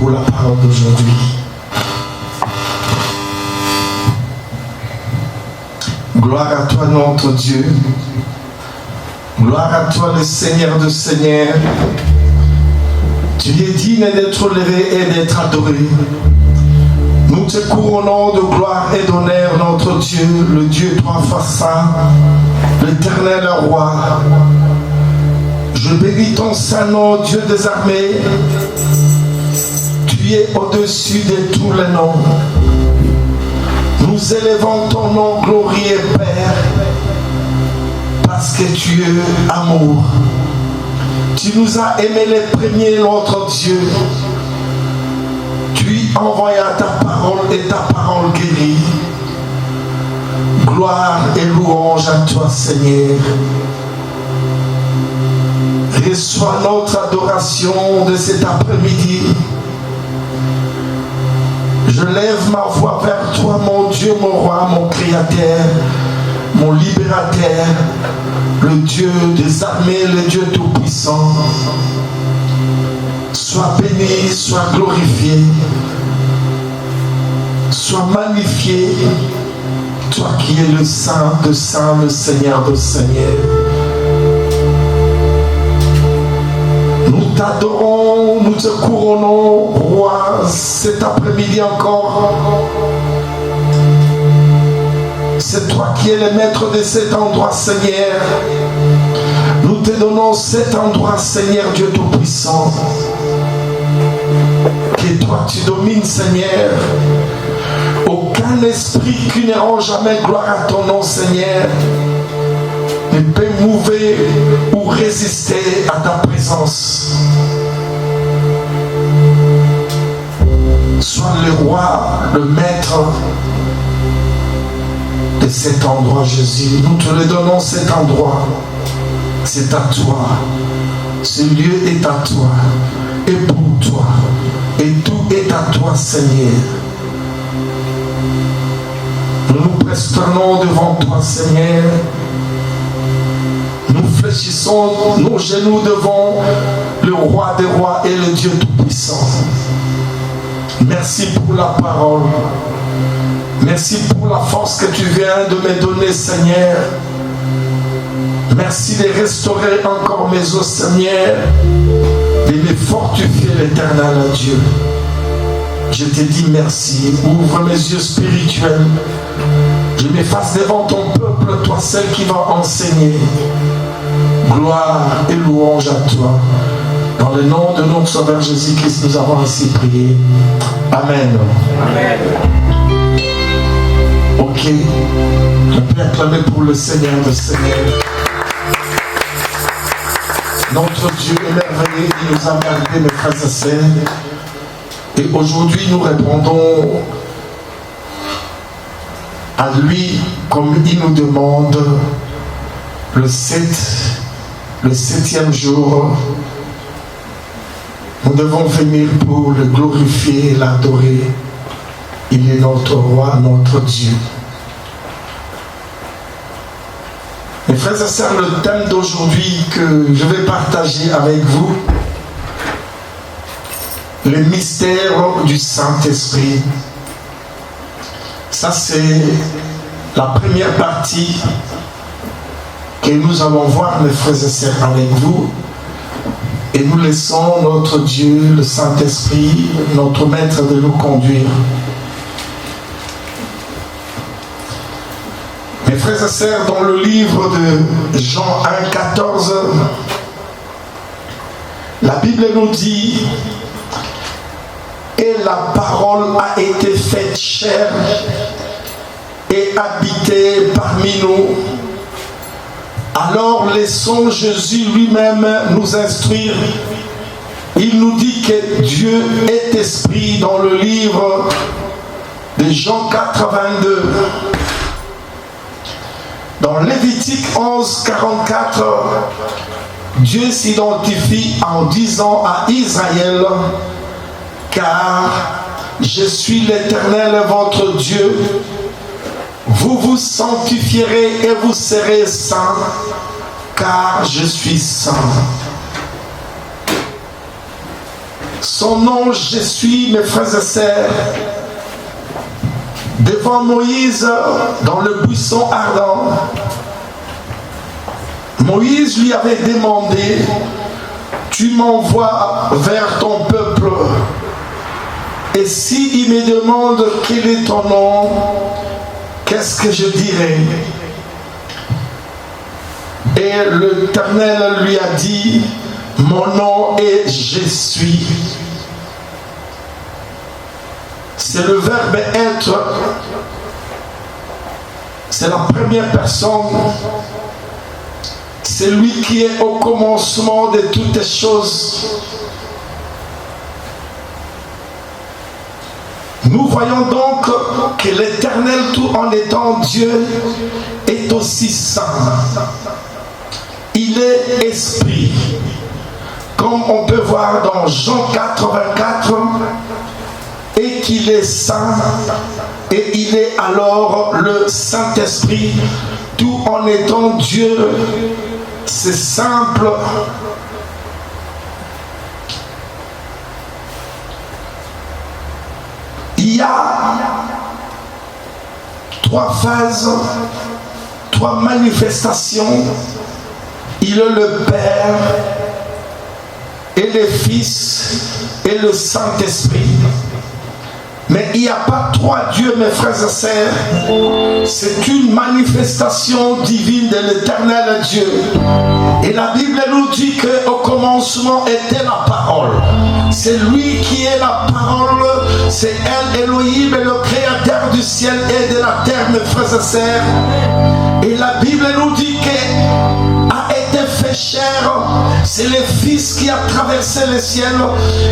pour la parole d'aujourd'hui. Gloire à toi, notre Dieu. Gloire à toi, le Seigneur de Seigneurs. Tu es digne d'être élevé et d'être adoré. Nous te couronnons de gloire et d'honneur, notre Dieu, le Dieu trois fois saint, l'éternel roi. Je bénis ton saint nom, Dieu des armées. Tu es au-dessus de tous les noms. Nous élevons ton nom glorieux, Père, parce que tu es amour. Tu nous as aimés les premiers, notre Dieu. Tu envoyas ta parole et ta parole guérit. Gloire et louange à toi, Seigneur. Reçois notre adoration de cet après-midi. Je lève ma voix vers toi, mon Dieu, mon roi, mon créateur, mon libérateur, le Dieu des armées, le Dieu tout-puissant. Sois béni, sois glorifié, sois magnifié, toi qui es le Saint de Saints, le Seigneur de Seigneurs. Nous t'adorons, nous te couronnons, roi, cet après-midi encore. C'est toi qui es le maître de cet endroit, Seigneur. Nous te donnons cet endroit, Seigneur Dieu Tout-Puissant. Que toi tu domines, Seigneur. Aucun esprit qui ne rend jamais gloire à ton nom, Seigneur, ne peut mouver ou résister à ta présence. Sois le roi, le maître de cet endroit, Jésus. Nous te le donnons, cet endroit. C'est à toi. Ce lieu est à toi. Et pour toi. Et tout est à toi, Seigneur. Nous nous prosternons devant toi, Seigneur. Nous fléchissons nos genoux devant le roi des rois et le Dieu tout-puissant. Merci pour la parole. Merci pour la force que tu viens de me donner, Seigneur. Merci de restaurer encore mes os, Seigneur, de me fortifier, l'Éternel Dieu. Je te dis merci. Ouvre mes yeux spirituels. Je m'efface devant ton peuple, toi seul qui va enseigner. Gloire et louange à toi. Dans le nom de notre Sauveur Jésus-Christ, nous avons ainsi prié. Amen. Amen. Ok. On peut acclamer pour le Seigneur de Seigneur. Notre Dieu est merveilleux, il nous a gardés, mes frères et sœurs. Et aujourd'hui, nous répondons à lui comme il nous demande le septième jour. Nous devons venir pour le glorifier et l'adorer. Il est notre roi, notre Dieu. Mes frères et sœurs, le thème d'aujourd'hui que je vais partager avec vous, le mystère du Saint-Esprit. Ça, c'est la première partie que nous allons voir, mes frères et sœurs, avec vous. Et nous laissons notre Dieu, le Saint-Esprit, notre Maître, de nous conduire. Mes frères et sœurs, dans le livre de Jean 1, 14, la Bible nous dit: et la parole a été faite chair et habitée parmi nous. Alors laissons Jésus lui-même nous instruire. Il nous dit que Dieu est esprit dans le livre de Jean 4, 22. Dans Lévitique 11, 44, Dieu s'identifie en disant à Israël: car je suis l'Éternel votre Dieu, vous vous sanctifierez et vous serez saints, car je suis saint. Son nom, je suis, mes frères et sœurs, devant Moïse dans le buisson ardent. Moïse lui avait demandé, tu m'envoies vers ton peuple, et si il me demande quel est ton nom, qu'est-ce que je dirai? Et l'Éternel lui a dit, mon nom est je suis. C'est le verbe être. C'est la première personne. C'est lui qui est au commencement de toutes les choses. Nous voyons donc que l'Éternel, tout en étant Dieu, est aussi saint. Il est esprit. Comme on peut voir dans Jean 4, 24, et qu'il est saint, et il est alors le Saint-Esprit, tout en étant Dieu. C'est simple. Il y a 3 phases, 3 manifestations. Il est le Père, et le Fils, et le Saint-Esprit. Mais il n'y a pas 3 dieux, mes frères et sœurs. C'est une manifestation divine de l'Éternel Dieu. Et la Bible nous dit qu'au commencement était la parole. C'est lui qui est la parole. C'est El Elohim, le créateur du ciel et de la terre, mes frères et sœurs. Et la Bible nous dit a été fait chair. C'est le Fils qui a traversé le ciel.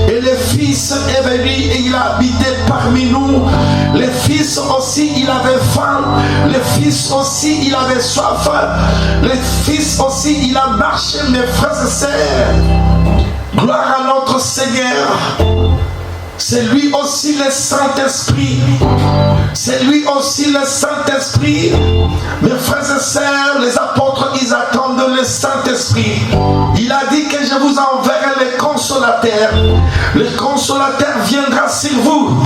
Et le Fils est venu et il a habité parmi nous. Le Fils aussi, il avait faim. Le Fils aussi, il avait soif. Le Fils aussi, il a marché, mes frères et sœurs. Gloire à notre Seigneur. C'est lui aussi le Saint-Esprit. C'est lui aussi le Saint-Esprit. Mes frères et sœurs, les apôtres, ils attendent le Saint-Esprit. Il a dit que je vous enverrai le Consolateur. Le Consolateur viendra sur vous.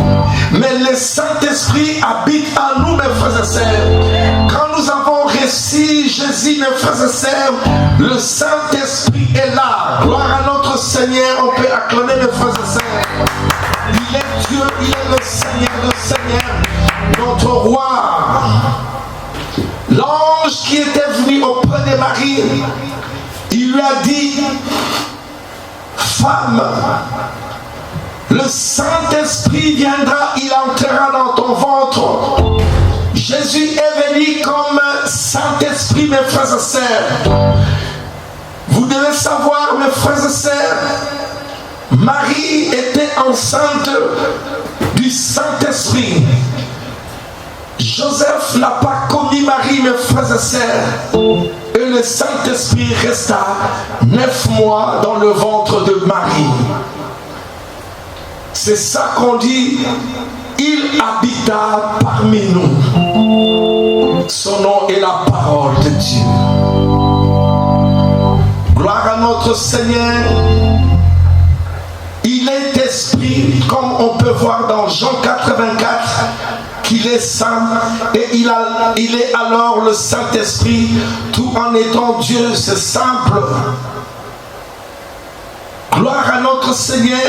Mais le Saint-Esprit habite en nous, mes frères et sœurs. Quand nous avons reçu Jésus, mes frères et sœurs, le Saint-Esprit est là. Gloire à notre Seigneur. On peut acclamer, mes frères et sœurs. Il est Dieu, il est le Seigneur de Seigneur, notre roi. L'ange qui était venu auprès de Marie, il lui a dit, femme, le Saint-Esprit viendra, il entrera dans ton ventre. Jésus est venu comme Saint-Esprit, mes frères et sœurs. Vous devez savoir, mes frères et sœurs, Marie était enceinte du Saint-Esprit. Joseph n'a pas connu Marie, mes frères et sœurs. Et le Saint-Esprit resta 9 mois dans le ventre de Marie. C'est ça qu'on dit, il habita parmi nous. Son nom est la parole de Dieu. Gloire à notre Seigneur. Il est esprit, comme on peut voir dans Jean 4, 24, qu'il est saint et il est alors le Saint-Esprit, tout en étant Dieu. C'est simple. Gloire à notre Seigneur.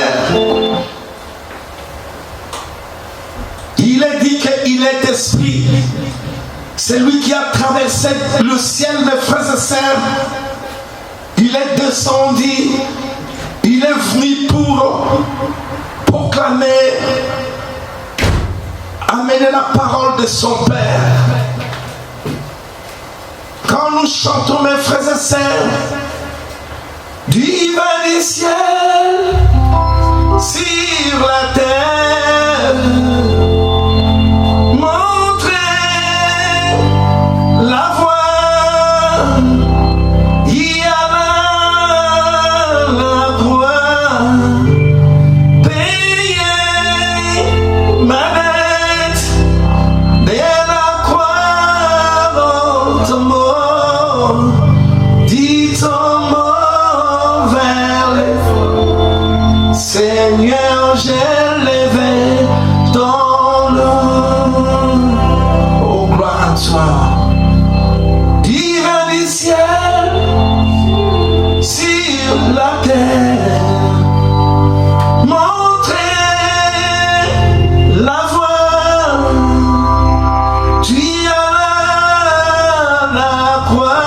Il est dit qu'il est esprit. C'est lui qui a traversé le ciel, mes frères et sœurs. Il est descendu. Il est venu pour proclamer, amener la parole de son Père. Quand nous chantons, mes frères et sœurs, divin du ciel sur la terre, montrez la voie. Seigneur, j'ai levé ton nom. Oh, gloire à toi. Divin du ciel, sur la terre, montrer la voie. Tu as la croix,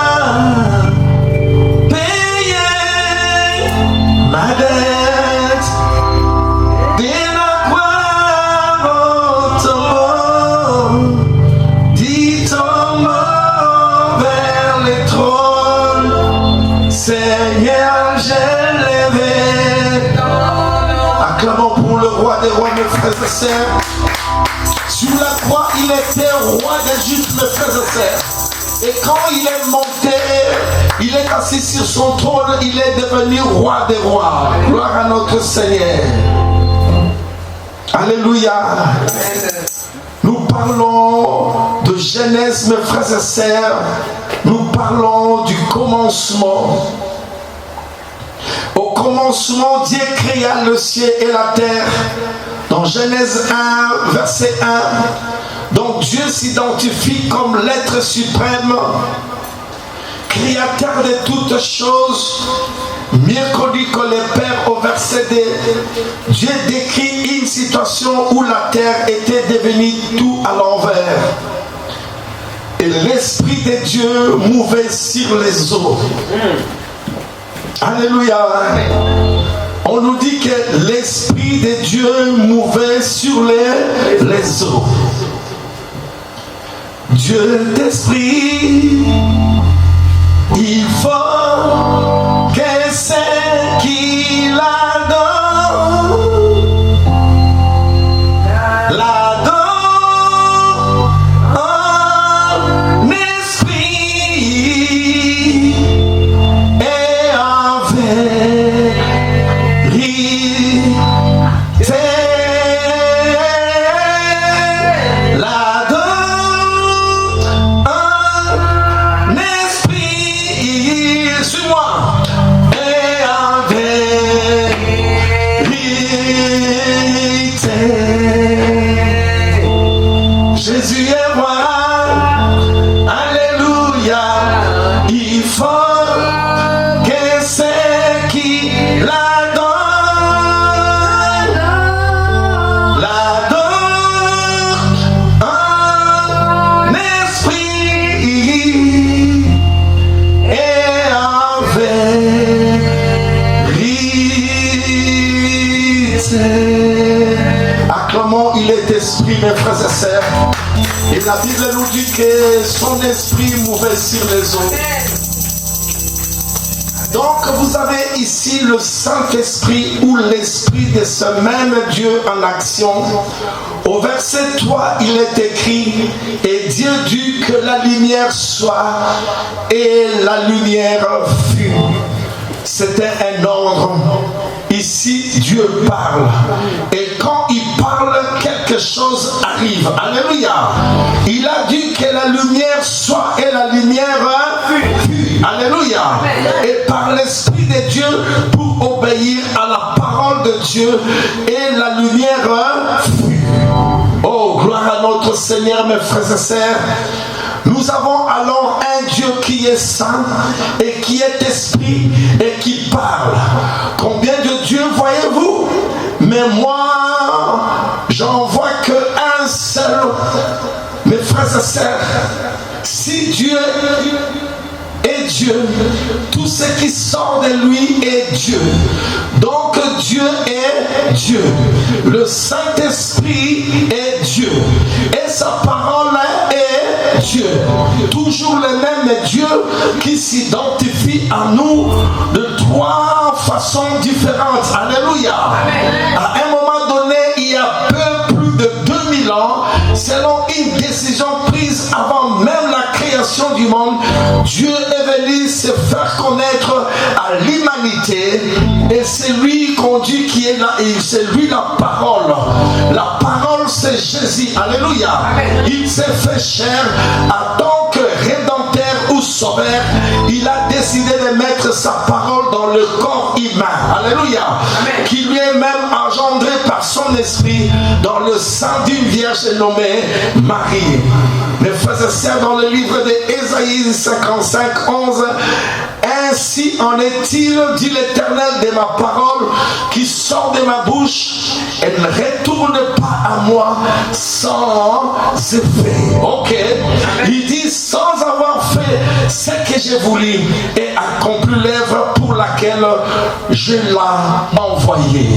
payer ma dette, dès la croix au tombeau, dit tombeau vers les trônes. Seigneur, j'ai levé. Acclamons pour le roi des rois, mes frères et sœurs. Sur la croix, il était roi d'Égypte, mes frères et sœurs. Et quand il est monté, il est assis sur son trône, il est devenu roi des rois. Gloire à notre Seigneur. Alléluia. Nous parlons de Genèse, mes frères et sœurs. Nous parlons du commencement. Au commencement, Dieu créa le ciel et la terre. Dans Genèse 1, verset 1, donc Dieu s'identifie comme l'être suprême, créateur de toutes choses, mieux connu que le Père au verset 2. Dieu décrit une situation où la terre était devenue tout à l'envers. Et l'Esprit de Dieu mouvait sur les eaux. Alléluia. On nous dit que l'Esprit de Dieu mouvait sur les eaux. Dieu d'esprit, il faut que c'est qu'il adore. L'adore en esprit et en vérité. Jésus est roi, alléluia, il faut que c'est qui l'adore, en esprit et en vérité. Acclamons, il est esprit, mes frères et sœurs. Et la Bible nous dit que son esprit mouvait sur les eaux. Donc vous avez ici le Saint-Esprit ou l'Esprit de ce même Dieu en action. Au verset 3, il est écrit: et Dieu dit que la lumière soit, et la lumière fut. C'était un ordre. Ici, Dieu parle. Et quand il parle, quelque chose arrive. Alléluia. Il a dit que la lumière soit et la lumière fut. Alléluia. Et par l'Esprit de Dieu, pour obéir à la parole de Dieu, et la lumière fut. Oh, gloire à notre Seigneur, mes frères et sœurs. Nous avons alors un Dieu qui est saint et qui est esprit et qui parle. Combien de dieux voyez-vous? Mais moi, j'en vois qu'un seul. Mes frères et sœurs, si Dieu est Dieu, tout ce qui sort de lui est Dieu. Donc Dieu est Dieu. Le Saint-Esprit est Dieu. Et sa parole est Dieu. Toujours le même Dieu qui s'identifie à nous de trois façons différentes. Alléluia. À un moment donné, il y a peu plus de 2000 ans, selon une décision prise avant même la création du monde, Dieu est venu se faire connaître à l'humanité, et c'est lui qu'on dit qui est là, et c'est lui la parole. La parole, c'est Jésus. Alléluia. Il s'est fait chair en tant que rédempteur ou sauveur. Il a décidé décidé de mettre sa parole dans le corps humain. Alléluia. Amen. Qui lui est même engendré par son esprit dans le sein d'une vierge nommée Marie. Mes frères et sœurs, dans le livre d'Ésaïe 55, 11, ainsi en est-il, dit l'Éternel, de ma parole qui sort de ma bouche, elle ne retourne pas à moi sans effet. Ok. Il dit sans avoir fait ce que j'ai voulu et accompli l'œuvre pour laquelle je l'ai envoyé.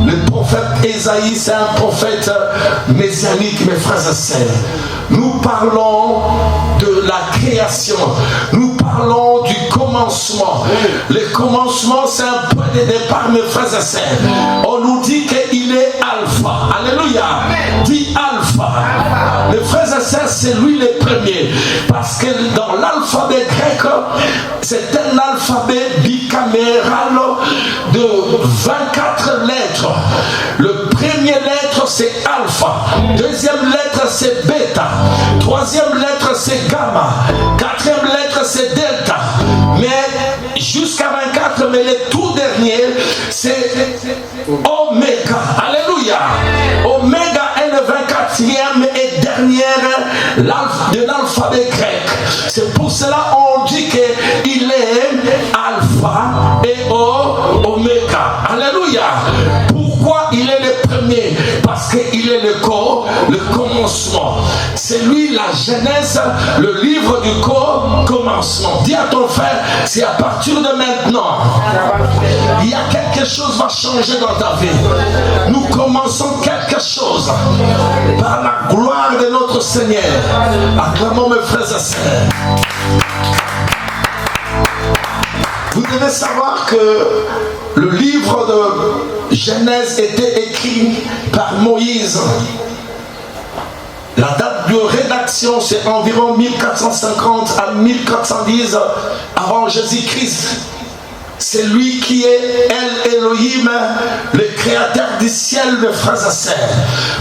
Le prophète Ésaïe, c'est un prophète messianique, mes frères et sœurs. Nous parlons de la création. Nous parlons du commencement. Le commencement, c'est un point de départ, mes frères et sœurs. On nous dit qu'il est alpha. Alléluia. Dit alpha. Mes frères et sœurs, c'est lui le premier. Parce que dans l'alphabet grec, c'est un alphabet bicaméral de 24 lettres. Le premier lettre, c'est alpha. Deuxième lettre, c'est bêta. Troisième lettre, c'est gamma. Quatrième lettre, c'est delta. Mais jusqu'à 24, mais le tout dernier, c'est oméga. Alléluia. Oméga est le 24e et dernière de l'alphabet grec. C'est pour cela on dit qu'il est alpha et oméga. Alléluia. Pourquoi il est le premier? Parce qu'il est le commencement. C'est lui la genèse, le livre du commencement. Dis à ton frère, c'est à partir de maintenant, il y a quelque chose qui va changer dans ta vie. Nous commençons quelque chose par la gloire de notre Seigneur. Acclamons mes frères et sœurs. Vous devez savoir que le livre de Genèse était écrit par Moïse. La date de rédaction, c'est environ 1450 à 1410 avant Jésus-Christ. C'est lui qui est El Elohim, le créateur du ciel, mes frères et sœurs.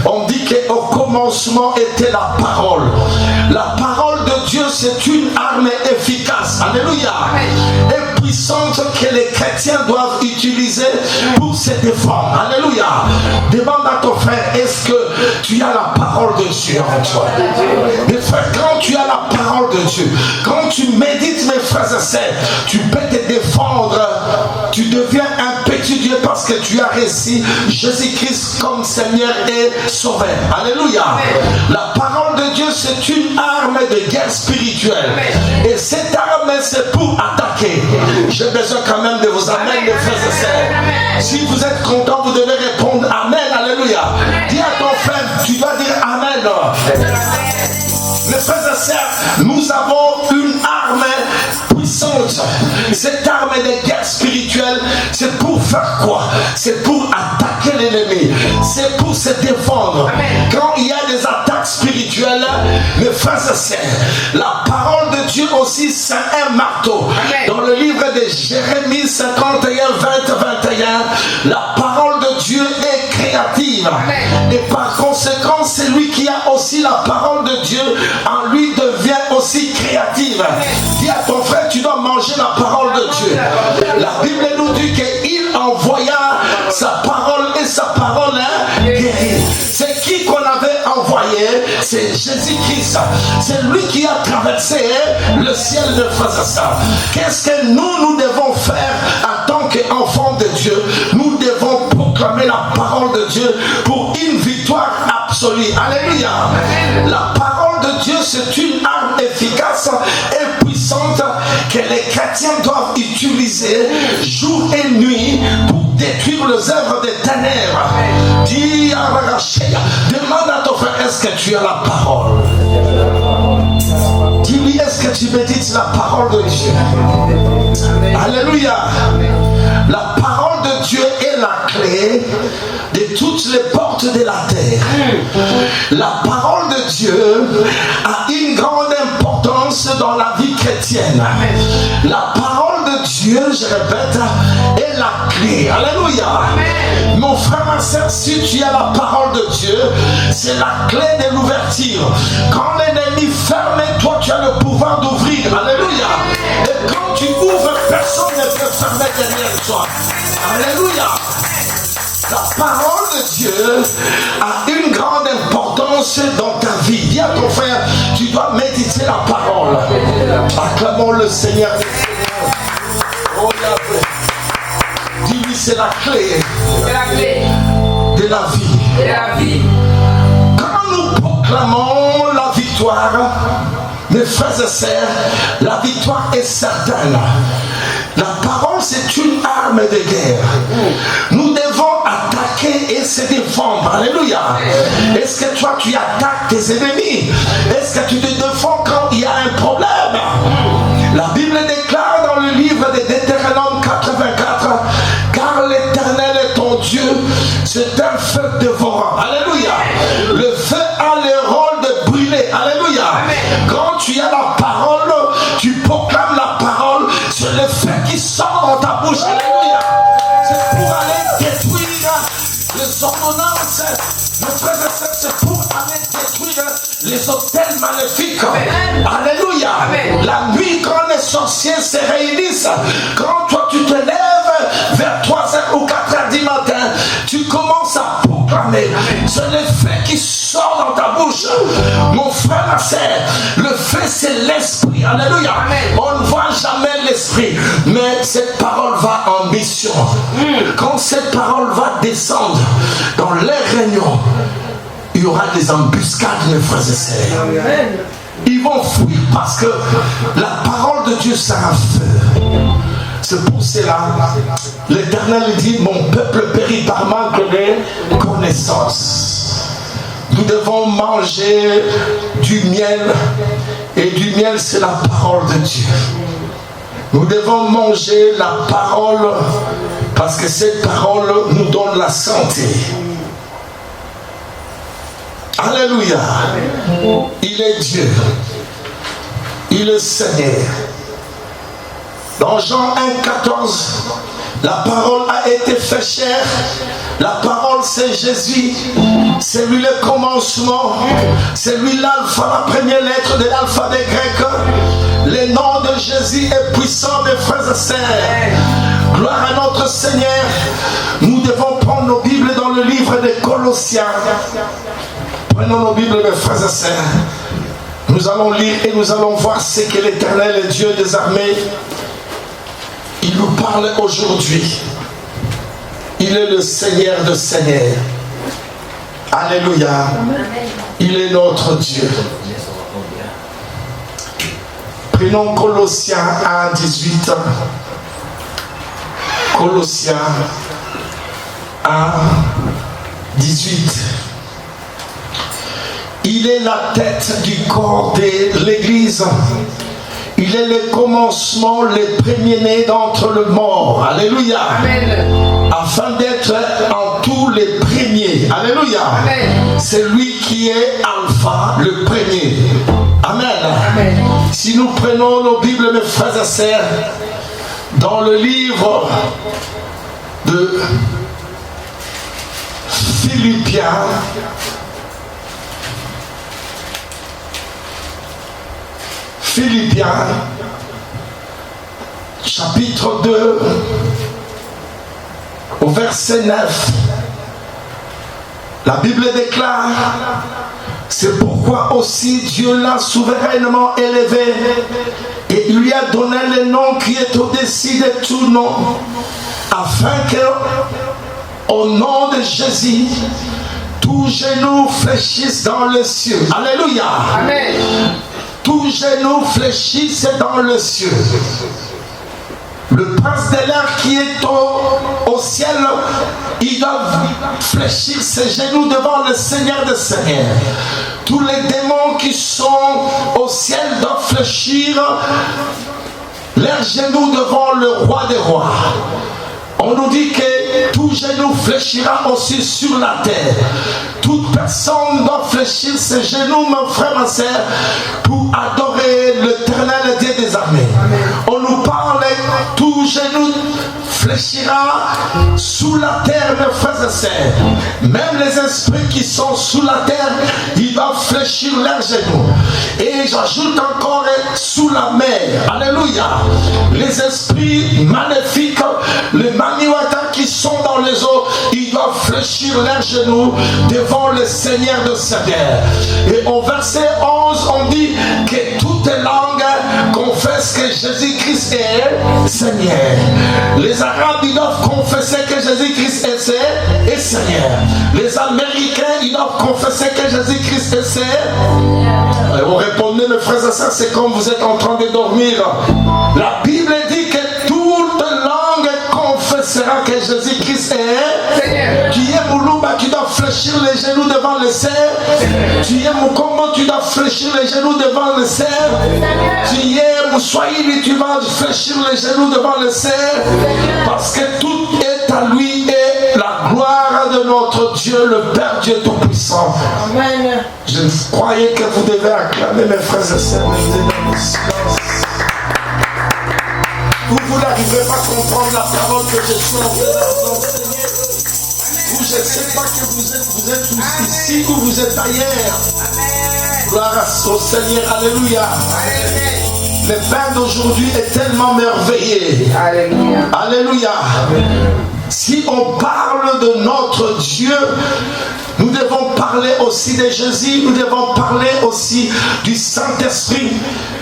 On dit qu'au commencement était la parole. La parole de Dieu, c'est une arme efficace. Alléluia. Et puissante que les chrétiens doivent utiliser pour se défendre. Alléluia. Demande à ton frère, est-ce que tu as la parole de Dieu en toi? Mes frères, quand tu as la parole de Dieu, quand tu médites, mes frères et sœurs, tu peux te défendre. Tu deviens un petit Dieu parce que tu as reçu Jésus-Christ comme Seigneur et Sauveur. Alléluia. La parole de Dieu, c'est une arme de guerre spirituelle. Et cette arme, c'est pour attaquer. J'ai besoin quand même de vous amener, mes frères et sœurs. Si vous êtes content, vous devez répondre Amen. Alléluia. Dis à ton frère, tu dois dire Amen. Mes frères et sœurs, nous avons une arme puissante. Cette arme de guerre spirituelle, c'est pour faire quoi? C'est pour attaquer l'ennemi. C'est pour se défendre. Quand il y a des attaques spirituelles, mes frères et sœurs, la parole de Dieu aussi, c'est un marteau. Dans le livre de Jérémie 51, 20, 21, la parole de Dieu est créative. Et par conséquent, c'est lui qui a aussi la parole de Dieu, en lui devient aussi créative. Dis à ton frère, tu dois manger la parole de Dieu. La Bible nous dit qu'il envoya sa parole et sa parole guérit. C'est qui qu'on avait envoyé? C'est Jésus-Christ. C'est lui qui a traversé le ciel de frères et sœurs. Qu'est-ce que nous devons faire en tant qu'enfants de Dieu? Nous devons proclamer la parole de Dieu pour une victoire absolue. Alléluia. La parole de Dieu, c'est une arme efficace et puissante que les chrétiens doivent utiliser jour et nuit pour détruire les œuvres des ténèbres. Dis à Rachel, demande à ton frère, est-ce que tu as la parole? Dis-lui, est-ce que tu médites la parole de Dieu? Alléluia. La parole de Dieu est la clé de toutes les portes de la terre. La parole de Dieu a une grande importance dans la vie chrétienne. La parole de Dieu, je répète, est la clé. Alléluia. Mon frère, ma soeur, si tu as la parole de Dieu, c'est la clé de l'ouverture. Quand l'ennemi ferme, toi tu as le pouvoir d'ouvrir. Alléluia. Et quand tu ouvres, personne ne peut fermer derrière toi. Alléluia. La parole de Dieu a une grande importance dans ta vie. Dis à ton frère, tu dois méditer la parole. Acclamons le Seigneur. Oh, dis-lui, c'est la clé. C'est la clé de la vie. De la vie. Quand nous proclamons la victoire, mes frères et sœurs, la victoire est certaine. La parole, c'est une arme de guerre. Nous devons attaquer et se défendre. Alléluia. Est-ce que toi, tu attaques tes ennemis? Est-ce que tu te défends quand il y a un problème? La Bible déclare dans le livre de Deutéronome 84, car l'Éternel est ton Dieu, c'est un feu dévorant. Alléluia. Le feu a le rôle de brûler. Alléluia. Quand tu as la parole, tu proclames la parole, c'est le feu qui sort dans ta bouche. Alléluia. C'est pour aller détruire les ordonnances. Mes frères et sœurs, c'est pour aller détruire les hôtels maléfiques. Amen. Alléluia. Amen. La nuit, quand les sorciers se réunissent, quand toi tu te lèves vers 3h ou 4h du matin, tu commences à proclamer. C'est le feu qui sort dans ta bouche. Mon frère, ma sœur, le feu c'est l'esprit. Alléluia. Amen. On ne voit jamais l'esprit, mais cette parole va en mission. Quand cette parole va descendre dans les réunions, il y aura des embuscades, mes frères et sœurs. Ils vont fuir parce que la parole de Dieu c'est un feu. C'est pour cela, l'Éternel dit, mon peuple périt par manque de connaissance. Nous devons manger du miel, et du miel c'est la parole de Dieu. Nous devons manger la parole parce que cette parole nous donne la santé. Alléluia. Il est Dieu. Il est Seigneur. Dans Jean 1,14, la parole a été faite chair. La parole c'est Jésus. C'est lui le commencement. C'est lui l'alpha, la première lettre de l'alphabet grec. Le nom de Jésus est puissant, mes frères et sœurs. Gloire à notre Seigneur. Nous devons prendre nos Bibles dans le livre de Colossiens. Prenons nos Bibles, mes frères et sœurs. Nous allons lire et nous allons voir ce que l'Éternel, le Dieu des armées, il nous parle aujourd'hui. Il est le Seigneur de Seigneurs. Alléluia. Il est notre Dieu. Prenons Colossiens 1, 18. Colossiens 1, 18. Il est la tête du corps de l'Église. Il est le commencement, le premier-né d'entre les morts. Alléluia. Amen. Afin d'être en tous les premiers. Alléluia. C'est lui qui est Alpha, le premier. Amen. Amen. Si nous prenons nos Bibles, mes frères et sœurs, dans le livre de Philippiens, chapitre 2, au verset 9, la Bible déclare, c'est pourquoi aussi Dieu l'a souverainement élevé et il lui a donné le nom qui est au-dessus de tout nom, afin que, au nom de Jésus, tout genou fléchisse dans les cieux. Alléluia. Amen. Tout genou fléchisse dans le ciel. Le prince de l'air qui est au ciel, il doit fléchir ses genoux devant le Seigneur des Seigneurs. Tous les démons qui sont au ciel doivent fléchir leurs genoux devant le roi des rois. On nous dit que tout genou fléchira aussi sur la terre. Toute personne doit fléchir ses genoux, mon frère, ma soeur, pour adorer l'Éternel Dieu des armées. On nous parle, tout genou fléchira sous la terre, mes frères et sœurs. Même les esprits qui sont sous la terre, ils doivent fléchir leurs genoux. Et j'ajoute encore sous la mer. Alléluia. Les esprits maléfiques, les maniwata qui sont dans les eaux, ils doivent fléchir leurs genoux devant le Seigneur de Seigneurs. Et au verset 11, on dit que toutes les langues confessent que Jésus-Christ est Seigneur. Les Arabes, ils doivent confesser que Jésus-Christ est Seigneur. Les Américains, ils doivent confesser que Jésus-Christ est Seigneur. Et vous répondez, mes frères et sœurs, c'est comme vous êtes en train de dormir. La Bible dit que toute langue confessera que Jésus-Christ est Seigneur. Tu es Moulouba, tu dois fléchir les genoux devant le Seigneur. Tu es Moukombo, tu dois fléchir les genoux devant le Seigneur. Tu es Moussoïli, tu vas fléchir les genoux devant le Seigneur. Parce que tout est à lui et la gloire de notre Dieu, le Père Dieu Tout-Puissant. Amen. Je croyais que vous devez acclamer, mes frères et sœurs, mais vous êtes dans le silence. Vous n'arriverez pas à comprendre la parole que je suis en train d'enseigner. Vous, je ne sais pas que vous êtes tous ici ou vous êtes ailleurs. Amen. Gloire au Seigneur, alléluia. Amen. Le pain d'aujourd'hui est tellement merveilleux. Alléluia. Alléluia. Amen. Si on parle de notre Dieu, nous devons parler aussi de Jésus, nous devons parler aussi du Saint-Esprit.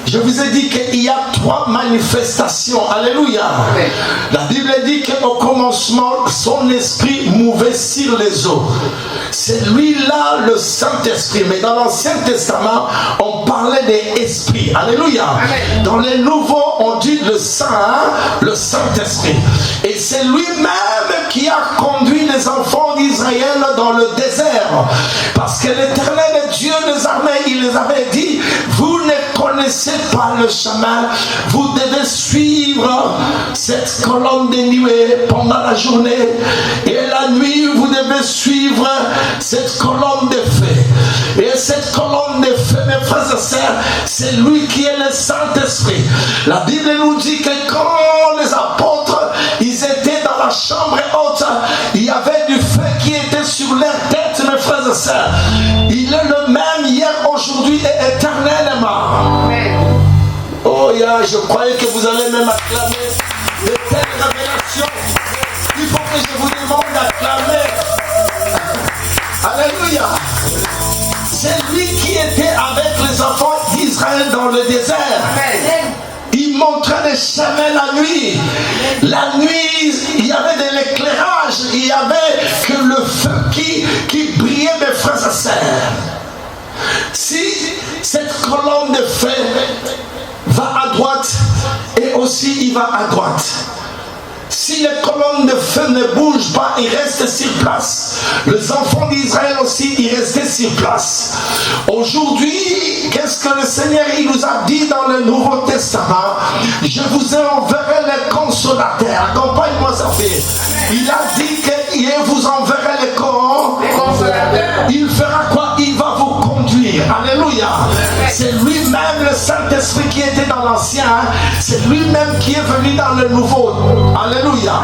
Je vous ai dit qu'il y a 3 manifestations. Alléluia. Amen. La Bible dit qu'au commencement, son esprit mouvait sur les eaux. C'est lui-là le Saint-Esprit. Mais dans l'Ancien Testament, on parlait des esprits. Alléluia. Amen. Dans les Nouveaux, on dit le Saint-Esprit. Et c'est lui-même qui a conduit les enfants d'Israël dans le désert. Parce que l'Éternel Dieu des armées, il les avait dit, vous ne connaissez pas le chemin, vous devez suivre cette colonne de nuée pendant la journée, et la nuit vous devez suivre cette colonne de feu. Et cette colonne de feu, mes frères et sœurs, c'est lui qui est le Saint-Esprit. La Bible nous dit que quand les apôtres, ils étaient dans la chambre haute, il y avait du feu qui était sur leur tête, mes frères et sœurs. Il est le même hier, aujourd'hui et éternellement. Amen. Oh yeah, je croyais que vous allez même acclamer de telles révélations. Il faut que je vous demande d'acclamer. Alléluia. C'est lui qui était avec les enfants d'Israël dans le désert. Amen. Il montrait des chemins la nuit. La nuit, il y avait de l'éclairage. Il y avait que le feu qui brillait, mes frères et sœurs. Si cette colonne de feu va à droite et aussi il va à droite. Si les colonnes de feu ne bougent pas, ils restent sur place. Les enfants d'Israël aussi, ils restaient sur place. Aujourd'hui, qu'est-ce que le Seigneur il nous a dit dans le Nouveau Testament? Je vous enverrai les consolateurs. Accompagne-moi, ça fait. Il a dit qu'il vous enverrai les consolateurs. Il fera quoi? Il va vous conduire. Alléluia. C'est lui-même le Saint-Esprit qui était dans l'Ancien. C'est lui-même qui est venu dans le Nouveau. Alléluia.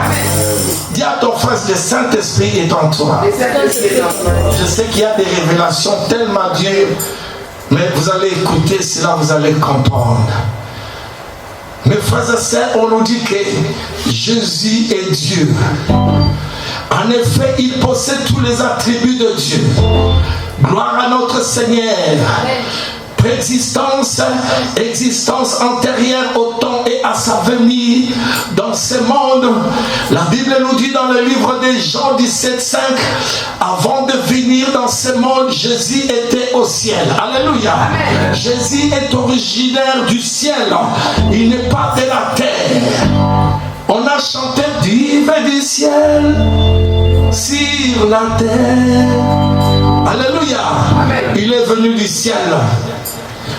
Dis à ton frère, le Saint-Esprit est en toi. Je sais qu'il y a des révélations tellement Dieu, mais vous allez écouter cela, vous allez comprendre. Mes frères et sœurs, on nous dit que Jésus est Dieu. En effet, il possède tous les attributs de Dieu. Gloire à notre Seigneur. Amen. Préexistence, existence antérieure au temps et à sa venue dans ce monde. La Bible nous dit dans le livre de Jean 17,5, avant de venir dans ce monde, Jésus était au ciel. Alléluia. Amen. Jésus est originaire du ciel. Il n'est pas de la terre. On a chanté Dieu du ciel sur la terre. Alléluia. Amen. Il est venu du ciel.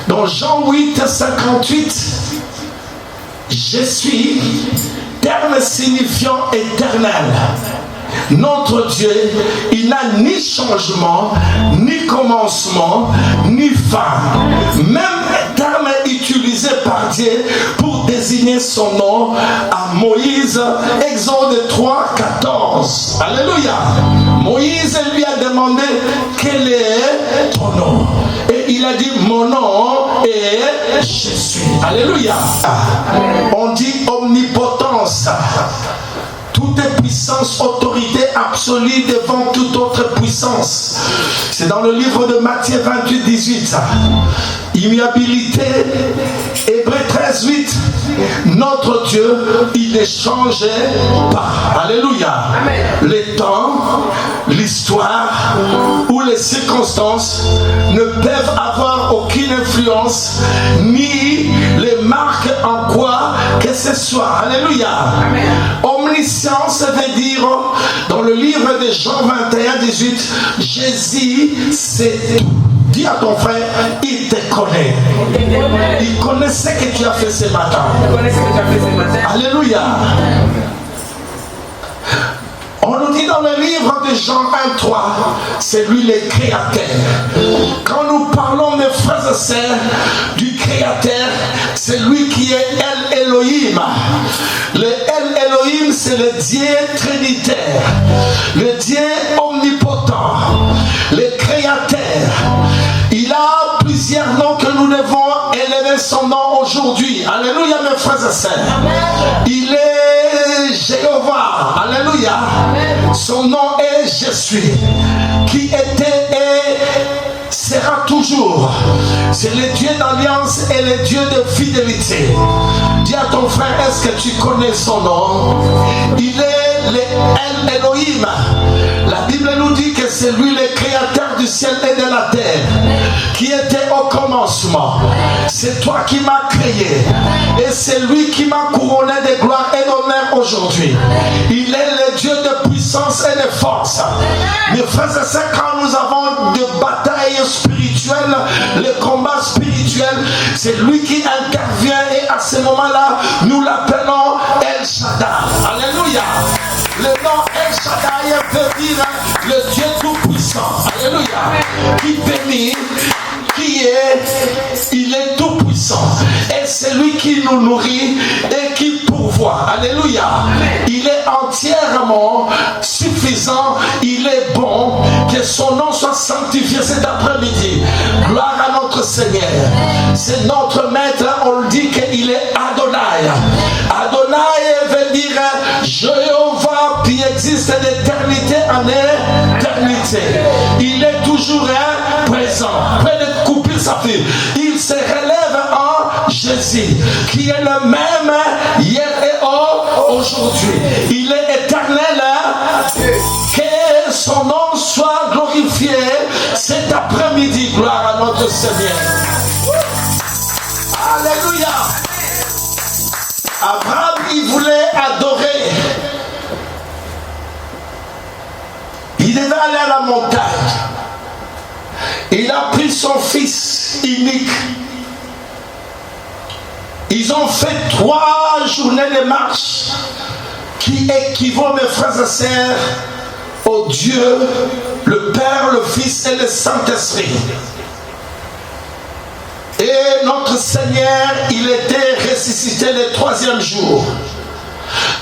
Dans Jean 8, 58, je suis, terme signifiant éternel. Notre Dieu, il n'a ni changement, ni commencement, ni fin. Même terme utilisé utilisé par Dieu pour désigner son nom à Moïse. Exode 3, 14. Alléluia. Moïse lui a demandé quel est ton nom. Et il a dit mon nom est Jésus. Alléluia. On dit omnipotence. Toute puissance, autorité absolue devant toute autre puissance. C'est dans le livre de Matthieu 28, 18. Immuabilité, Hébreux 13, 8. Notre Dieu, il ne changeait pas. Alléluia. Amen. Les temps, l'histoire ou les circonstances ne peuvent avoir aucune influence ni les marques en quoi que ce soit. Alléluia. Amen. Omniscience veut dire, dans le livre de Jean 21, 18, Jésus c'est tout. Dis à ton frère, il te connaît. Il connaît ce que tu as fait ce matin. Alléluia. On nous dit dans le livre de Jean 1, 3, c'est lui le créateur. Quand nous parlons, mes frères et sœurs, du créateur, c'est lui qui est El Elohim. Le El Elohim, c'est le Dieu trinitaire, le Dieu omnipotent, le créateur. Il a plusieurs noms que nous devons élever son nom aujourd'hui. Alléluia, mes frères et sœurs. Il est Jéhovah. Alléluia. Son nom est Je suis, qui était et sera toujours. C'est le Dieu d'alliance et le Dieu de fidélité. Dis à ton frère, est-ce que tu connais son nom? Il est le El Elohim. La Bible nous dit que c'est lui le créateur du ciel et de la terre, qui était au commencement. C'est toi qui m'as créé et c'est lui qui m'a couronné de gloire et d'honneur aujourd'hui. Il est le Dieu de puissance et de force. Mes frères et sœurs, quand nous avons des batailles spirituelles, les combats spirituels, c'est lui qui intervient et à ce moment-là, nous l'appelons El Shaddai. Alléluia. Le nom El Shaddai veut dire le Dieu tout-puissant. Alléluia. Qui bénit, il est tout puissant. Et c'est lui qui nous nourrit et qui pourvoit. Alléluia. Il est entièrement suffisant. Il est bon. Que son nom soit sanctifié cet après-midi. Gloire à notre Seigneur. C'est notre maître. On le dit qu'il est Adonai. Adonai veut dire Jéhovah qui existe d'éternité en éternité. Il est toujours présent. Près de couper sa vie. Il se relève en Jésus, qui est le même hier et aujourd'hui. Il est éternel. Que son nom soit glorifié cet après-midi. Gloire à notre Seigneur. Alléluia. Abraham, il voulait adorer. Il devait aller à la montagne. Il a pris son fils unique. Ils ont fait 3 journées de marche qui équivaut, mes frères et sœurs, au Dieu, le Père, le Fils et le Saint-Esprit. Et notre Seigneur, il était ressuscité le 3e jour.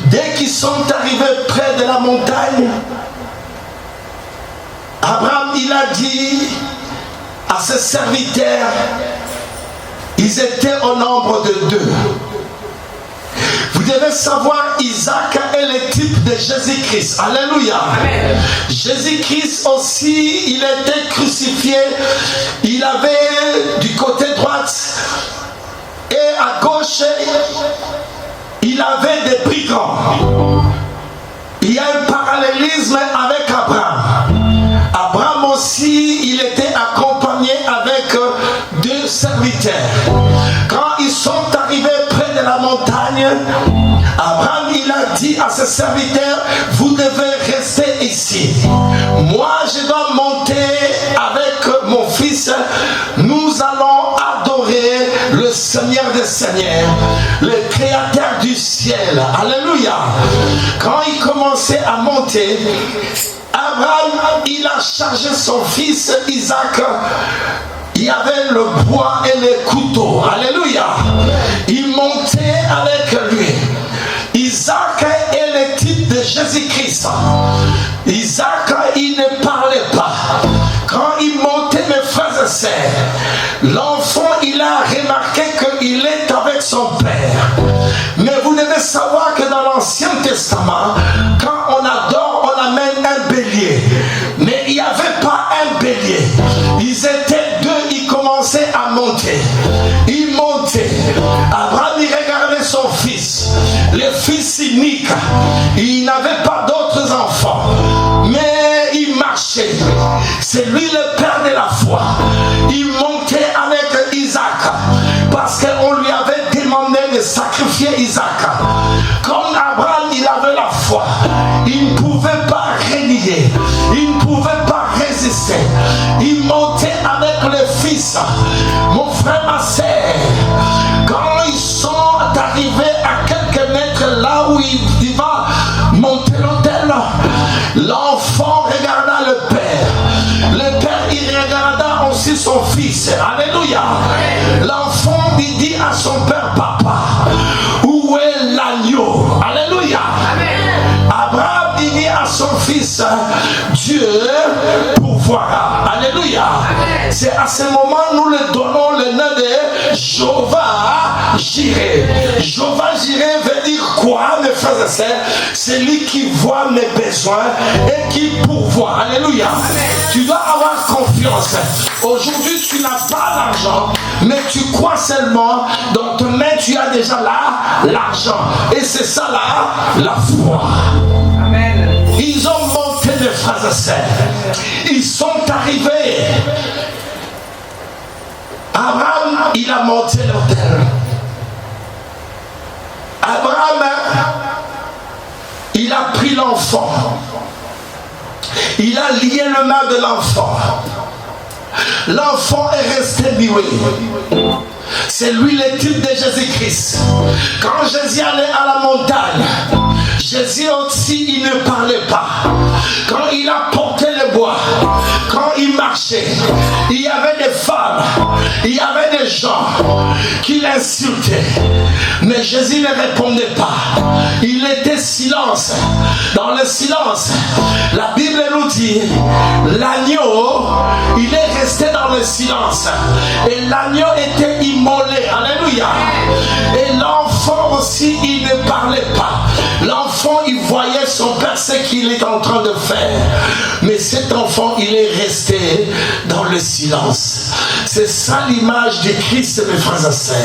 Dès qu'ils sont arrivés près de la montagne, Abraham, il a dit à ses serviteurs, ils étaient au nombre de 2. Vous devez savoir, Isaac est le type de Jésus-Christ. Alléluia. Jésus-Christ aussi, il était crucifié. Il avait du côté droite et à gauche, il avait des brigands. Il y a un parallélisme avec Abraham. Abraham aussi, il était accompagné avec 2 serviteurs. Quand ils sont arrivés près de la montagne, Abraham, il a dit à ses serviteurs, vous devez rester ici. Moi, je dois monter avec mon fils. Nous allons adorer le Seigneur des Seigneurs, le Créateur du ciel. Alléluia. Quand il commençait à monter, Abraham, il a chargé son fils Isaac il y avait le bois et les couteaux. Alléluia. Il montait avec lui. Isaac est le type de Jésus-Christ. Isaac, il ne parlait pas. Quand il montait, mes frères et sœurs, l'enfant, il a remarqué qu'il est avec son père. Mais vous devez savoir que dans l'Ancien Testament, quand on adore, on amène un bélier. Mais il n'y avait pas un bélier. Ils étaient deux, ils commençaient à monter. Ils montaient. Abraham, il regardait son fils. Le fils unique. Il n'avait pas d'autres enfants. Mais il marchait. C'est lui le père de la foi. Il montait avec Isaac. Parce qu'on lui avait demandé de sacrifier Isaac. Comme Abraham, il avait la foi. Il ne pouvait pas renier. Il ne pouvait pas résister. Il montait avec le fils. Mon frère, ma sœur, quand ils sont arrivés à quelques mètres là où il va monter l'autel, l'enfant regarda le père. Le père, il regarda aussi son fils. Alléluia. L'enfant, il dit à son père, papa, où est l'agneau? Alléluia. Abraham, il dit à son fils, Dieu pourvoira. Alléluia. C'est à ce moment nous le donnons le nom de Jéhovah Jireh. Jéhovah Jireh veut dire quoi, mes frères et sœurs? C'est lui qui voit mes besoins et qui pourvoit. Alléluia. Tu dois avoir confiance. Aujourd'hui, tu n'as pas l'argent, mais tu crois seulement. Dans ta main, tu as déjà là l'argent. Et c'est ça là, la foi. Amen. Ils ont monté, mes frères et sœurs. Ils sont arrivés. Abraham, il a monté l'autel. Abraham, il a pris l'enfant. Il a lié le main de l'enfant. L'enfant est resté muet. C'est lui le type de Jésus-Christ. Quand Jésus allait à la montagne, Jésus aussi, il ne parlait pas. Quand il a porté le bois, quand il marchait, il y avait des femmes, il y avait des gens qui l'insultaient. Mais Jésus ne répondait pas. Il était silence. Dans le silence, la Bible nous dit, l'agneau, il est resté dans le silence. Et l'agneau était immolé. Alléluia. Et l'enfant aussi, il ne parlait pas. L'enfant, il voyait son père, ce qu'il est en train de faire. Mais cet enfant, il est resté dans le silence. C'est ça l'image de Christ, mes frères et sœurs.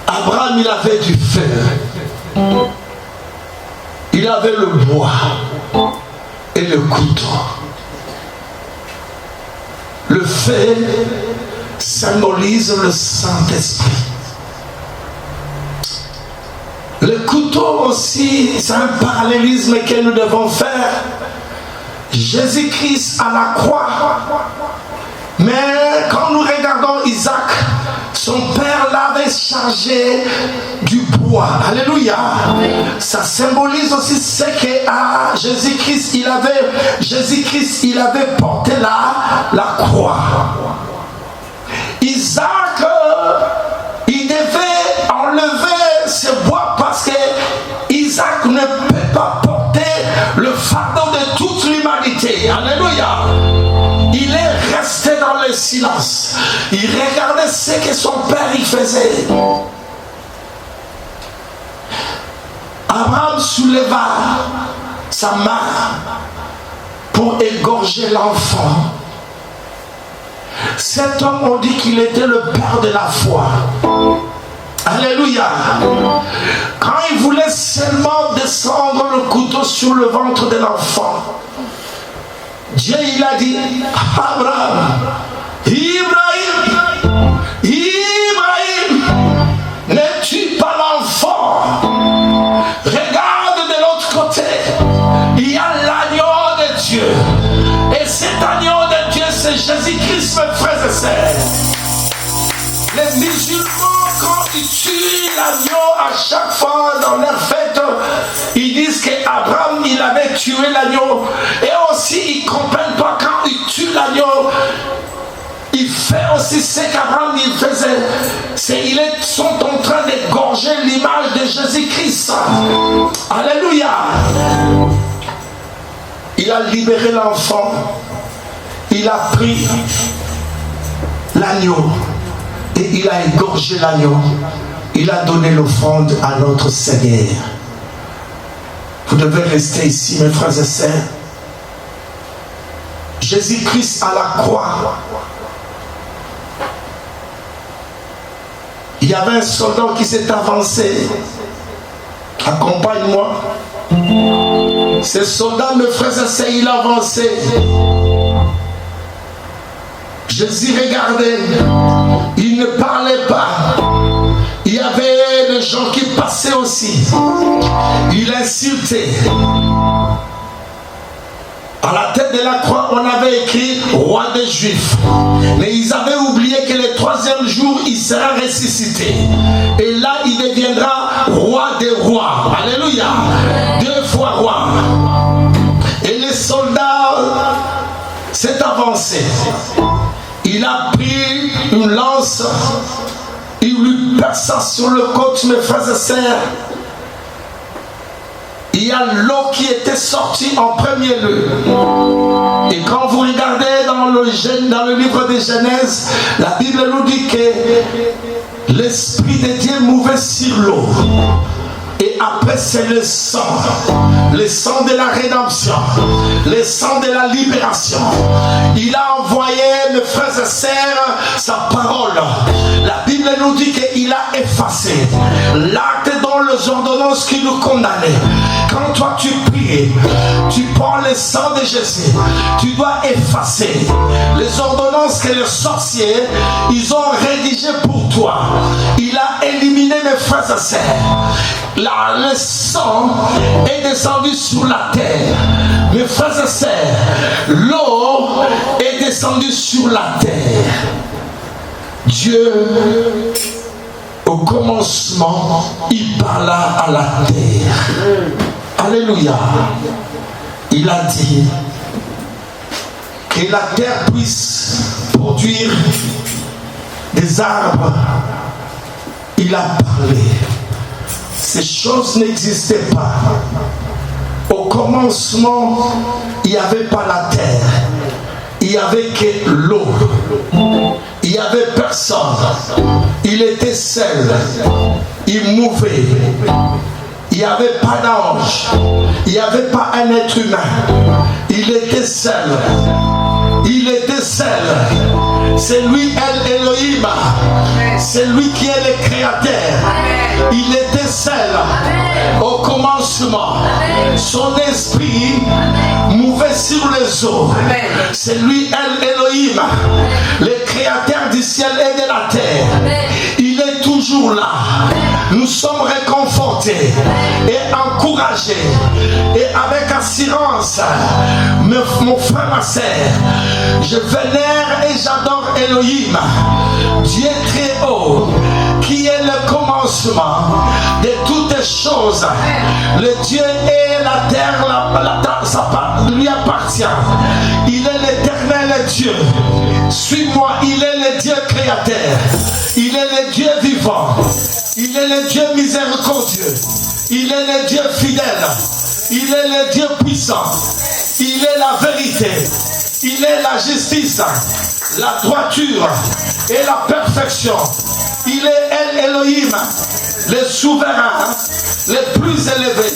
Abraham, il avait du feu. Il avait le bois et le couteau. Le feu symbolise le Saint-Esprit. Le couteau aussi, c'est un parallélisme que nous devons faire. Jésus-Christ à la croix. Mais quand nous regardons Isaac, son père l'avait chargé du bois. Alléluia. Ça symbolise aussi ce que Jésus-Christ, il avait porté la croix. Isaac, il devait enlever ce bois parce que Isaac ne peut pas porter le fardeau de toute l'humanité. Alléluia. Il est resté dans le silence. Il regardait ce que son père y faisait. Abraham souleva sa main pour égorger l'enfant. Cet homme, on dit qu'il était le père de la foi. Alléluia. Quand il voulait seulement descendre le couteau sur le ventre de l'enfant, Dieu, il a dit, Abraham, Ibrahim, ne tue pas l'enfant. Regarde de l'autre côté, il y a l'agneau de Dieu. Et cet agneau de Dieu, c'est Jésus-Christ, mes frères et sœurs. Les musulmans, quand ils tuent l'agneau à chaque fois dans leur fête, ils disent qu'Abraham, il avait tué l'agneau. Et aussi, ils ne comprennent pas quand il tue l'agneau, il fait aussi ce qu'Abraham il faisait. Ils sont en train d'égorger l'image de Jésus-Christ. Alléluia. Il a libéré l'enfant. Il a pris l'agneau et il a égorgé l'agneau. Il a donné l'offrande à notre Seigneur. Vous devez rester ici, mes frères et sœurs. Jésus-Christ à la croix. Il y avait un soldat qui s'est avancé. Accompagne-moi. Ce soldat, mes frères et sœurs, il a avancé. Jésus regardait. Il ne parlait pas. Il y avait des gens qui passaient aussi. Il insultait. À la tête de la croix, on avait écrit roi des Juifs. Mais ils avaient oublié que le troisième jour, il sera ressuscité. Et là, il deviendra roi des rois. Alléluia. 2 fois roi. Et les soldats s'est avancé. Il a pris une lance. Il lui perça sur le côte, mes frères et sœurs. Il y a l'eau qui était sortie en premier lieu. Et quand vous regardez dans le livre de Genèse, la Bible nous dit que l'Esprit de Dieu mouvait sur l'eau. Et après c'est le sang de la rédemption, le sang de la libération. Il a envoyé, mes frères et sœurs, sa parole. La Bible nous dit qu'il a effacé l'acte dans les ordonnances qui nous condamnaient. Quand toi tu pries, tu prends le sang de Jésus, tu dois effacer les ordonnances que les sorciers ils ont rédigées pour toi. Il a éliminé, mes frères et sœurs. Le sang est descendu sur la terre. Mes frères et sœurs, l'eau est descendue sur la terre. Dieu, au commencement, il parla à la terre. Alléluia. Il a dit que la terre puisse produire des arbres. Il a parlé. Ces choses n'existaient pas. Au commencement, il n'y avait pas la terre. Il n'y avait que l'eau. Il n'y avait personne. Il était seul. Il mouvait. Il n'y avait pas d'ange. Il n'y avait pas un être humain. Il était seul. Il était seul. C'est lui, El Elohim. C'est lui qui est le créateur. Il était seul au commencement. Son esprit mouvait sur les eaux. C'est lui, El Elohim, le créateur du ciel et de la terre. Il est toujours là. Nous sommes réconfortés et encouragés et avec assurance. Mon frère, ma sœur, je vénère et j'adore Elohim, Dieu très haut, qui est le commencement de toutes choses. Le Dieu et la terre, ça lui appartient. Il est l'éternel Dieu. Suis-moi, il est le Dieu créateur. Il est le Dieu vivant. Il est le Dieu miséricordieux. Il est le Dieu fidèle. Il est le Dieu puissant. Il est la vérité. Il est la justice, la droiture et la perfection. Il est El Elohim, le souverain, le plus élevé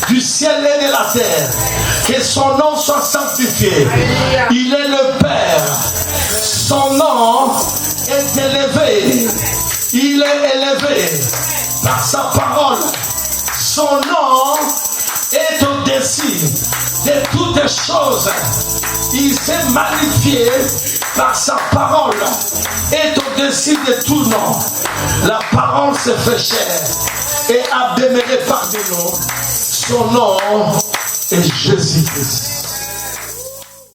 du ciel et de la terre. Que son nom soit sanctifié. Il est le Père. Son nom est élevé. Il est élevé par sa parole. Son nom est au-dessus de toutes choses. Il s'est magnifié par sa parole. Est au-dessus de tout nom. La parole se fait chair et a demeuré parmi nous. Son nom est Jésus-Christ.